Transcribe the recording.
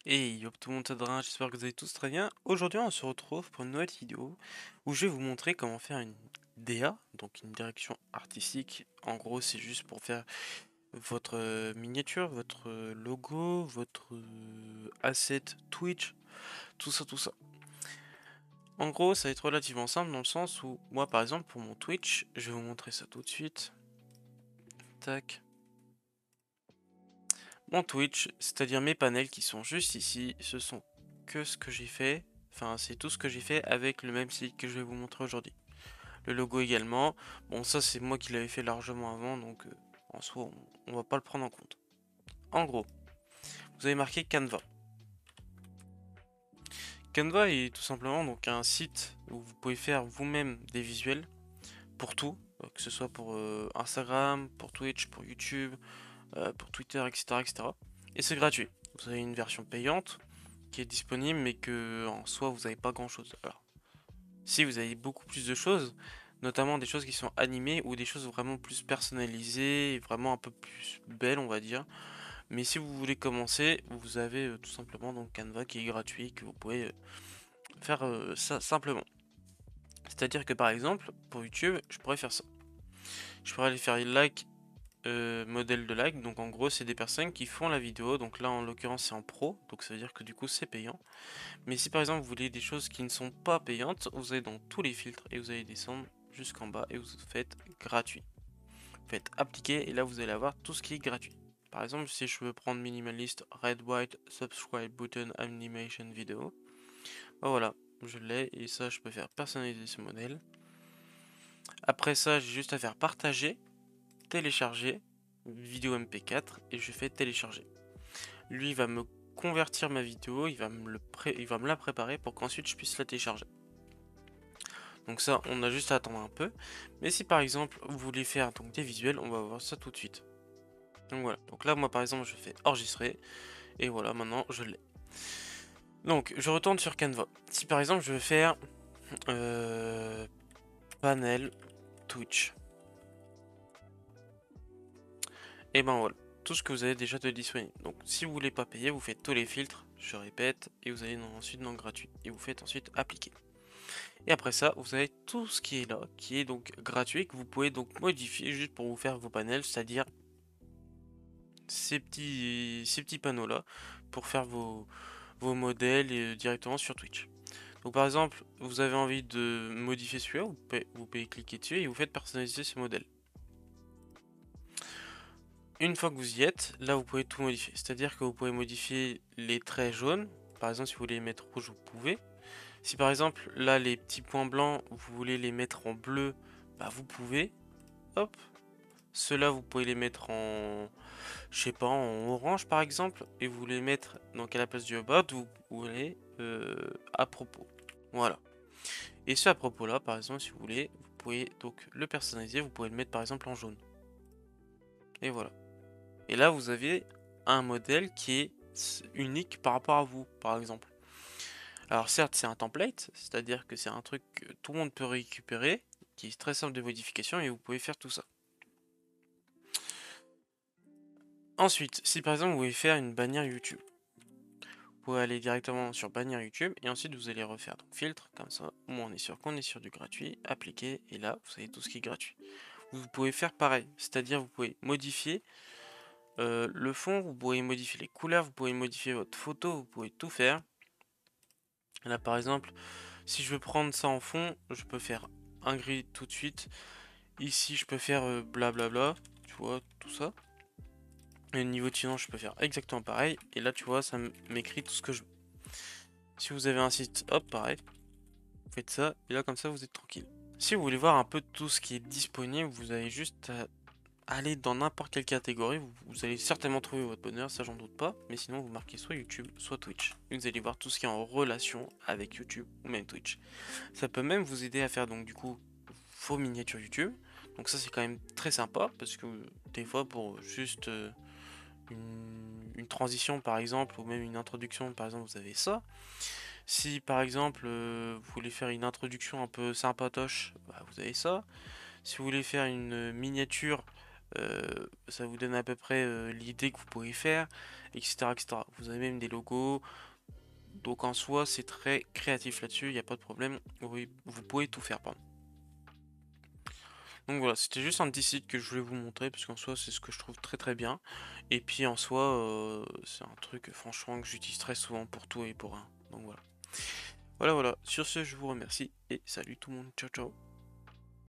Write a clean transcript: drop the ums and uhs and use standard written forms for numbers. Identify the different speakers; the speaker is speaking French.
Speaker 1: Et yo tout le monde s'adresse, j'espère que vous allez tous très bien. Aujourd'hui on se retrouve pour une nouvelle vidéo où je vais vous montrer comment faire une DA, donc une direction artistique. En gros c'est juste pour faire votre miniature, votre logo, votre asset Twitch, tout ça. En gros ça va être relativement simple dans le sens où moi par exemple pour mon Twitch, je vais vous montrer ça tout de suite. Tac. Mon Twitch, c'est-à-dire mes panels qui sont juste ici, ce sont que ce que j'ai fait. Enfin, c'est tout ce que j'ai fait avec le même site que je vais vous montrer aujourd'hui. Le logo également. Bon, ça, c'est moi qui l'avais fait largement avant, donc en soi, on va pas le prendre en compte. En gros, vous avez marqué Canva. Canva est tout simplement donc un site où vous pouvez faire vous-même des visuels pour tout, que ce soit pour Instagram, pour Twitch, pour YouTube, pour Twitter, etc., etc. Et c'est gratuit. Vous avez une version payante qui est disponible, mais que en soi vous n'avez pas grand chose. Alors, si vous avez beaucoup plus de choses, notamment des choses qui sont animées ou des choses vraiment plus personnalisées, et vraiment un peu plus belles, on va dire. Mais si vous voulez commencer, vous avez tout simplement donc Canva qui est gratuit, que vous pouvez faire ça simplement. C'est-à-dire que par exemple, pour YouTube, je pourrais faire ça. Je pourrais aller faire like modèle de like, donc en gros c'est des personnes qui font la vidéo, donc là en l'occurrence c'est en pro, donc ça veut dire que du coup c'est payant. Mais si par exemple vous voulez des choses qui ne sont pas payantes, vous allez dans tous les filtres et vous allez descendre jusqu'en bas et vous faites gratuit. Vous faites appliquer et là vous allez avoir tout ce qui est gratuit. Par exemple si je veux prendre minimaliste red white subscribe button animation vidéo, bah voilà, je l'ai et ça je peux faire personnaliser ce modèle. Après ça j'ai juste à faire partager, télécharger, vidéo MP4 et je fais télécharger. Lui il va me convertir ma vidéo, il va me la préparer pour qu'ensuite je puisse la télécharger. Donc ça, on a juste à attendre un peu. Mais si par exemple, vous voulez faire donc des visuels, on va voir ça tout de suite. Donc voilà. Donc là, moi par exemple, je fais enregistrer. Et voilà, maintenant, je l'ai. Donc, je retourne sur Canva. Si par exemple, je veux faire euh, panel Twitch. Et ben voilà. Tout ce que vous avez déjà de disponible. Donc, si vous voulez pas payer, vous faites tous les filtres. Je répète. Et vous allez ensuite dans gratuit. Et vous faites ensuite appliquer. Et après ça, vous avez tout ce qui est là, qui est donc gratuit, que vous pouvez donc modifier juste pour vous faire vos panels, c'est-à-dire ces petits panneaux là pour faire vos modèles directement sur Twitch. Donc par exemple, vous avez envie de modifier celui-là, vous pouvez cliquer dessus et vous faites personnaliser ce modèle. Une fois que vous y êtes, là vous pouvez tout modifier. C'est-à-dire que vous pouvez modifier les traits jaunes. Par exemple, si vous voulez les mettre rouges, vous pouvez. Si par exemple, là les petits points blancs, vous voulez les mettre en bleu, bah vous pouvez. Hop. Ceux-là, vous pouvez les mettre en, je sais pas, en orange par exemple, et vous les mettre donc à la place du about, vous voulez à propos. Voilà. Et ce à propos là, par exemple, si vous voulez, vous pouvez donc le personnaliser, vous pouvez le mettre par exemple en jaune. Et voilà. Et là, vous avez un modèle qui est unique par rapport à vous, par exemple. Alors certes, c'est un template, c'est-à-dire que c'est un truc que tout le monde peut récupérer, qui est très simple de modification, et vous pouvez faire tout ça. Ensuite, si par exemple vous voulez faire une bannière YouTube, vous pouvez aller directement sur bannière YouTube et ensuite vous allez refaire donc filtre, comme ça, au moins on est sûr qu'on est sur du gratuit, appliquer, et là vous avez tout ce qui est gratuit. Vous pouvez faire pareil, c'est-à-dire vous pouvez modifier le fond, vous pouvez modifier les couleurs, vous pouvez modifier votre photo, vous pouvez tout faire. Là par exemple, si je veux prendre ça en fond, je peux faire un gris tout de suite. Ici je peux faire blablabla, tu vois, tout ça. Et niveau de finance, je peux faire exactement pareil. Et là, tu vois, ça m'écrit tout ce que je veux. Si vous avez un site, hop, pareil. Vous faites ça. Et là, comme ça, vous êtes tranquille. Si vous voulez voir un peu tout ce qui est disponible, vous avez juste à aller dans n'importe quelle catégorie. Vous allez certainement trouver votre bonheur, ça j'en doute pas. Mais sinon, vous marquez soit YouTube, soit Twitch. Et vous allez voir tout ce qui est en relation avec YouTube ou même Twitch. Ça peut même vous aider à faire donc du coup vos miniatures YouTube. Donc ça c'est quand même très sympa parce que des fois pour juste une transition par exemple ou même une introduction par exemple vous avez ça. Si par exemple vous voulez faire une introduction un peu sympatoche, bah, vous avez ça. Si vous voulez faire une miniature Ça vous donne à peu près l'idée que vous pouvez faire, etc., etc. Vous avez même des logos. Donc en soi, c'est très créatif là-dessus, il n'y a pas de problème. Oui, vous pouvez tout faire, pardon. Donc voilà, c'était juste un petit site que je voulais vous montrer, parce qu'en soi, c'est ce que je trouve très très bien. Et puis en soi, c'est un truc franchement que j'utilise très souvent pour tout et pour rien. Donc voilà. Voilà, voilà. Sur ce, je vous remercie et salut tout le monde. Ciao, ciao.